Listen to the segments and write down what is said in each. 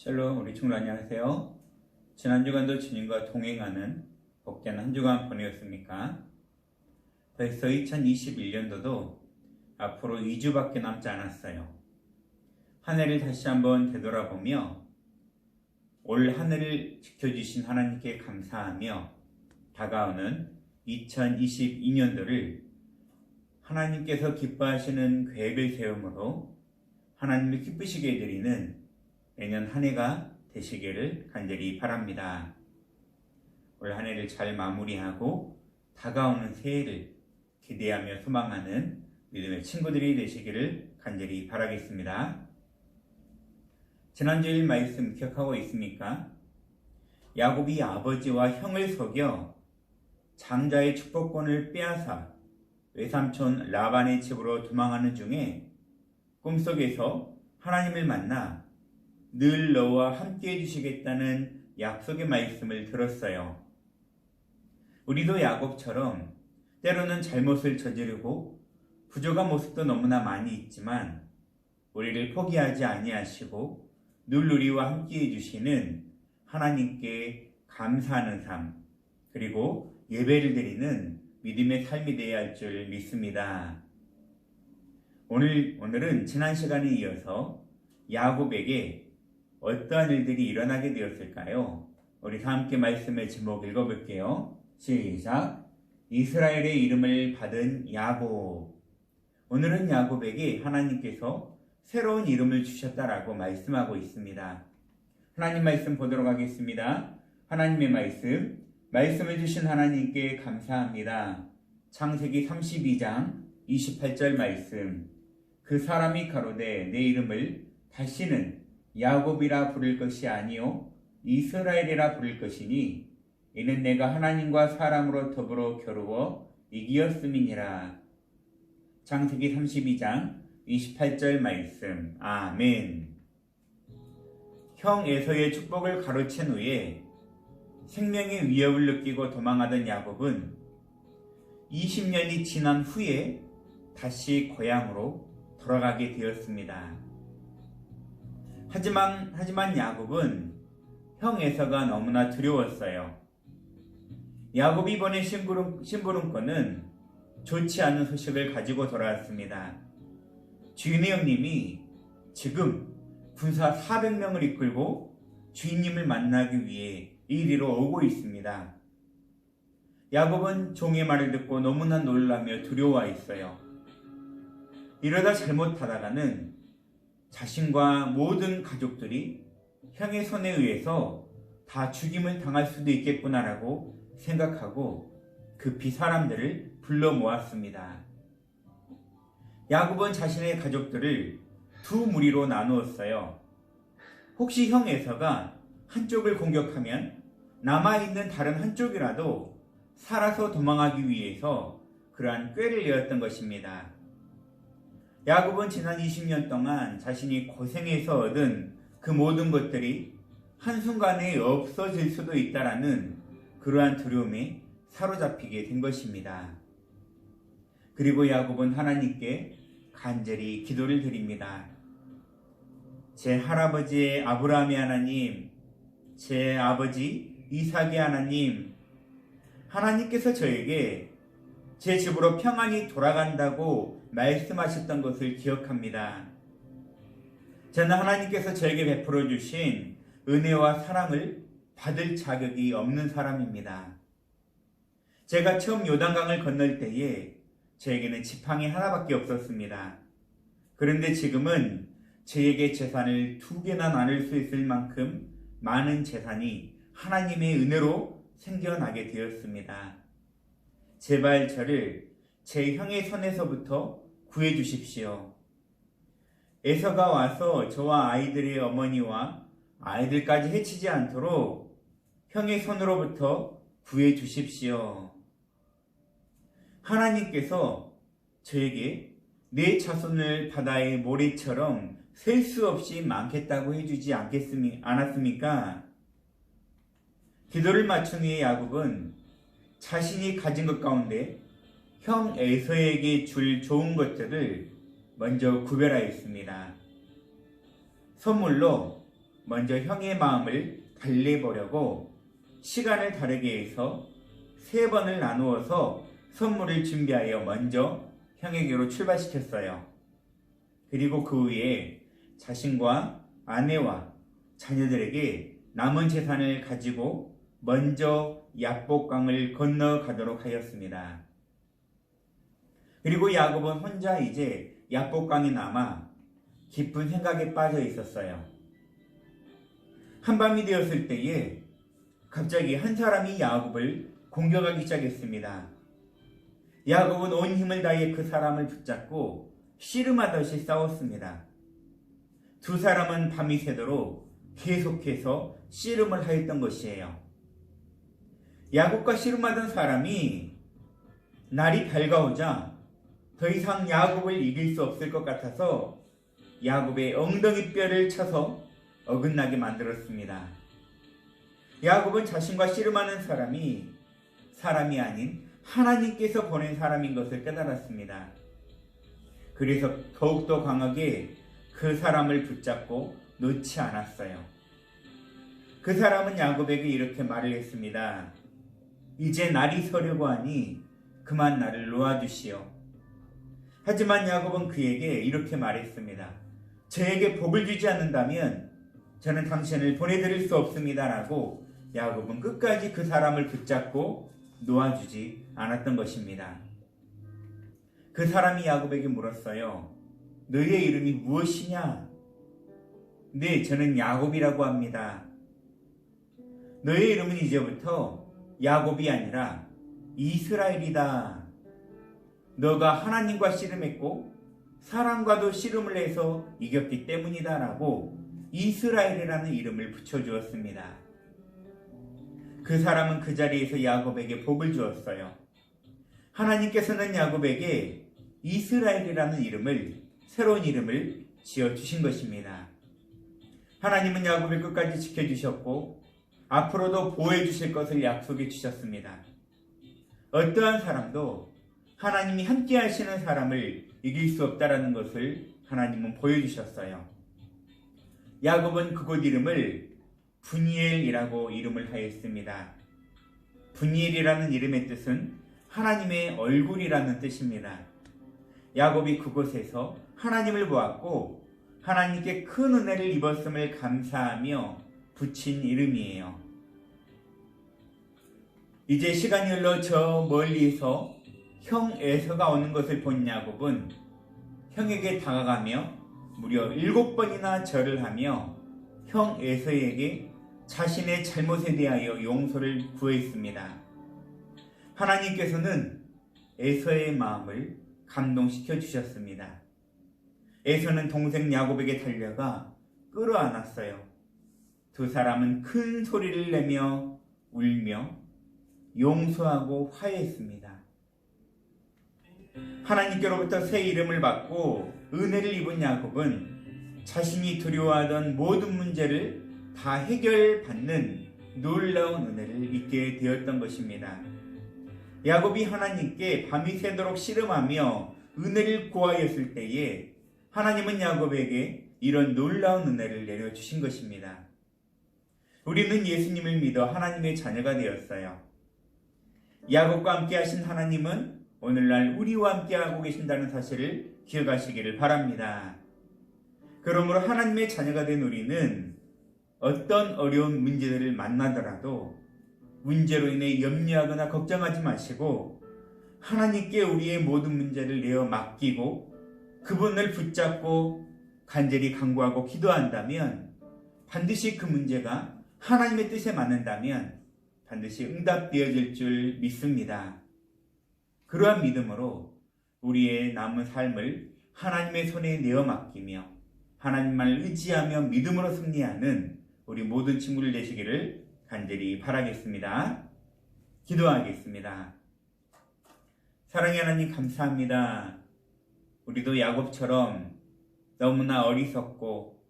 샬롬, 우리 친구들 안녕하세요. 지난 주간도 주님과 동행하는 복된 한 주간 보내었습니까? 벌써 2021년도도 앞으로 2주밖에 남지 않았어요. 한 해를 다시 한번 되돌아보며 올 한 해를 지켜주신 하나님께 감사하며 다가오는 2022년도를 하나님께서 기뻐하시는 계획을 세움으로 하나님을 기쁘시게 해드리는 내년 한 해가 되시기를 간절히 바랍니다. 올 한 해를 잘 마무리하고 다가오는 새해를 기대하며 소망하는 믿음의 친구들이 되시기를 간절히 바라겠습니다. 지난주일 말씀 기억하고 있습니까? 야곱이 아버지와 형을 속여 장자의 축복권을 빼앗아 외삼촌 라반의 집으로 도망하는 중에 꿈속에서 하나님을 만나 늘 너와 함께 해주시겠다는 약속의 말씀을 들었어요. 우리도 야곱처럼 때로는 잘못을 저지르고 부족한 모습도 너무나 많이 있지만 우리를 포기하지 아니하시고 늘 우리와 함께 해주시는 하나님께 감사하는 삶 그리고 예배를 드리는 믿음의 삶이 되어야 할 줄 믿습니다. 오늘은 지난 시간에 이어서 야곱에게 어떠한 일들이 일어나게 되었을까요? 우리 다 함께 말씀의 제목 읽어볼게요. 시작! 이스라엘의 이름을 받은 야곱. 오늘은 야곱에게 하나님께서 새로운 이름을 주셨다라고 말씀하고 있습니다. 하나님 말씀 보도록 하겠습니다. 하나님의 말씀을 주신 하나님께 감사합니다. 창세기 32장 28절 말씀. 그 사람이 가로되 내 이름을 다시는 야곱이라 부를 것이 아니요 이스라엘이라 부를 것이니 이는 내가 하나님과 사람으로 더불어 겨루어 이기었음이니라. 창세기 32장 28절 말씀. 아멘. 형 에서의 축복을 가로챈 후에 생명의 위협을 느끼고 도망하던 야곱은 20년이 지난 후에 다시 고향으로 돌아가게 되었습니다. 하지만 야곱은 형 에서가 너무나 두려웠어요. 야곱이 보낸 심부름꾼은 좋지 않은 소식을 가지고 돌아왔습니다. 주인의 형님이 지금 군사 400명을 이끌고 주인님을 만나기 위해 이리로 오고 있습니다. 야곱은 종의 말을 듣고 너무나 놀라며 두려워 있어요. 이러다 잘못하다가는 자신과 모든 가족들이 형의 손에 의해서 다 죽임을 당할 수도 있겠구나라고 생각하고 급히 사람들을 불러 모았습니다. 야곱은 자신의 가족들을 두 무리로 나누었어요. 혹시 형 에서가 한쪽을 공격하면 남아있는 다른 한쪽이라도 살아서 도망하기 위해서 그러한 꾀를 내었던 것입니다. 야곱은 지난 20년 동안 자신이 고생해서 얻은 그 모든 것들이 한순간에 없어질 수도 있다라는 그러한 두려움에 사로잡히게 된 것입니다. 그리고 야곱은 하나님께 간절히 기도를 드립니다. 제 할아버지의 아브라함의 하나님, 제 아버지 이삭의 하나님, 하나님께서 저에게 제 집으로 평안히 돌아간다고 말씀하셨던 것을 기억합니다. 저는 하나님께서 저에게 베풀어 주신 은혜와 사랑을 받을 자격이 없는 사람입니다. 제가 처음 요단강을 건널 때에 저에게는 지팡이 하나밖에 없었습니다. 그런데 지금은 저에게 재산을 2개나 나눌 수 있을 만큼 많은 재산이 하나님의 은혜로 생겨나게 되었습니다. 제발 저를 제 형의 손에서부터 구해 주십시오. 에서가 와서 저와 아이들의 어머니와 아이들까지 해치지 않도록 형의 손으로부터 구해 주십시오. 하나님께서 저에게 내 자손을 바다의 모래처럼 셀 수 없이 많겠다고 해주지 않았습니까? 기도를 마친 후에 야곱은 자신이 가진 것 가운데 형 에서에게 줄 좋은 것들을 먼저 구별하였습니다. 선물로 먼저 형의 마음을 달래보려고 시간을 다르게 해서 3번을 나누어서 선물을 준비하여 먼저 형에게로 출발시켰어요. 그리고 그 후에 자신과 아내와 자녀들에게 남은 재산을 가지고 먼저 야복강을 건너가도록 하였습니다. 그리고 야곱은 혼자 이제 야복강에 남아 깊은 생각에 빠져 있었어요. 한밤이 되었을 때에 갑자기 한 사람이 야곱을 공격하기 시작했습니다. 야곱은 온 힘을 다해 그 사람을 붙잡고 씨름하듯이 싸웠습니다. 두 사람은 밤이 새도록 계속해서 씨름을 하였던 것이에요. 야곱과 씨름하던 사람이 날이 밝아오자 더 이상 야곱을 이길 수 없을 것 같아서 야곱의 엉덩이 뼈를 쳐서 어긋나게 만들었습니다. 야곱은 자신과 씨름하는 사람이 아닌 하나님께서 보낸 사람인 것을 깨달았습니다. 그래서 더욱더 강하게 그 사람을 붙잡고 놓지 않았어요. 그 사람은 야곱에게 이렇게 말을 했습니다. 이제 날이 서려고 하니 그만 나를 놓아주시오. 하지만 야곱은 그에게 이렇게 말했습니다. 저에게 복을 주지 않는다면 저는 당신을 보내드릴 수 없습니다. 라고 야곱은 끝까지 그 사람을 붙잡고 놓아주지 않았던 것입니다. 그 사람이 야곱에게 물었어요. 너의 이름이 무엇이냐? 네, 저는 야곱이라고 합니다. 너의 이름은 이제부터 야곱이 아니라 이스라엘이다. 너가 하나님과 씨름했고 사람과도 씨름을 해서 이겼기 때문이다. 라고 이스라엘이라는 이름을 붙여주었습니다. 그 사람은 그 자리에서 야곱에게 복을 주었어요. 하나님께서는 야곱에게 이스라엘이라는 새로운 이름을 지어주신 것입니다. 하나님은 야곱을 끝까지 지켜주셨고 앞으로도 보호해주실 것을 약속해 주셨습니다. 어떠한 사람도 하나님이 함께 하시는 사람을 이길 수 없다는 것을 하나님은 보여주셨어요. 야곱은 그곳 이름을 분이엘이라고 이름을 하였습니다. 분이엘이라는 이름의 뜻은 하나님의 얼굴이라는 뜻입니다. 야곱이 그곳에서 하나님을 보았고 하나님께 큰 은혜를 입었음을 감사하며 붙인 이름이에요. 이제 시간이 흘러 저 멀리서 형 에서가 오는 것을 본 야곱은 형에게 다가가며 무려 7번이나 절을 하며 형 에서에게 자신의 잘못에 대하여 용서를 구했습니다. 하나님께서는 에서의 마음을 감동시켜 주셨습니다. 에서는 동생 야곱에게 달려가 끌어안았어요. 두 사람은 큰 소리를 내며 울며 용서하고 화해했습니다. 하나님께로부터 새 이름을 받고 은혜를 입은 야곱은 자신이 두려워하던 모든 문제를 다 해결받는 놀라운 은혜를 입게 되었던 것입니다. 야곱이 하나님께 밤이 새도록 씨름하며 은혜를 구하였을 때에 하나님은 야곱에게 이런 놀라운 은혜를 내려주신 것입니다. 우리는 예수님을 믿어 하나님의 자녀가 되었어요. 야곱과 함께 하신 하나님은 오늘날 우리와 함께 하고 계신다는 사실을 기억하시기를 바랍니다. 그러므로 하나님의 자녀가 된 우리는 어떤 어려운 문제들을 만나더라도 문제로 인해 염려하거나 걱정하지 마시고 하나님께 우리의 모든 문제를 내어 맡기고 그분을 붙잡고 간절히 간구하고 기도한다면 반드시 그 문제가 하나님의 뜻에 맞는다면 반드시 응답되어질 줄 믿습니다. 그러한 믿음으로 우리의 남은 삶을 하나님의 손에 내어 맡기며 하나님만을 의지하며 믿음으로 승리하는 우리 모든 친구들 되시기를 간절히 바라겠습니다. 기도하겠습니다. 사랑의 하나님 감사합니다. 우리도 야곱처럼 너무나 어리석고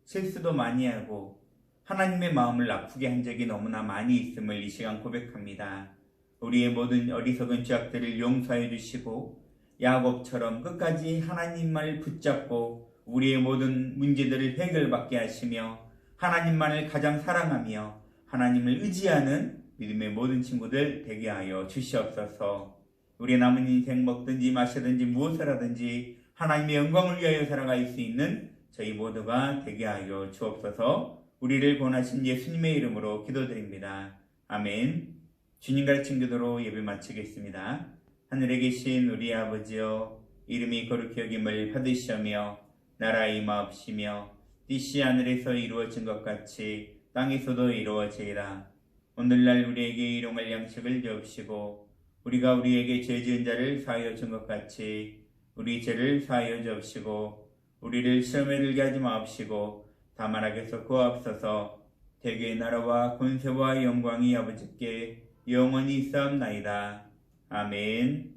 실수도 많이 하고 하나님의 마음을 아프게 한 적이 너무나 많이 있음을 이 시간 고백합니다. 우리의 모든 어리석은 죄악들을 용서해 주시고 야곱처럼 끝까지 하나님만을 붙잡고 우리의 모든 문제들을 해결받게 하시며 하나님만을 가장 사랑하며 하나님을 의지하는 믿음의 모든 친구들 되게 하여 주시옵소서. 우리 남은 인생 먹든지 마시든지 무엇을 하든지 하나님의 영광을 위하여 살아갈 수 있는 저희 모두가 되게 하여 주옵소서. 우리를 구원하신 예수님의 이름으로 기도드립니다. 아멘. 주님 가르친 기도로 예배 마치겠습니다. 하늘에 계신 우리 아버지여, 이름이 거룩히 여김을 받으시오며 나라의 임하옵시며 뜻이 하늘에서 이루어진 것 같이 땅에서도 이루어지이다. 오늘날 우리에게 일용할 양식을 주옵시고 우리가 우리에게 죄 지은 자를 사하여 준 것 같이 우리 죄를 사하여 주옵시고 우리를 시험에 들게 하지 마옵시고 다만 악에서 구하옵소서. 대개의 나라와 권세와 영광이 아버지께 영원히 있사옵나이다. 아멘.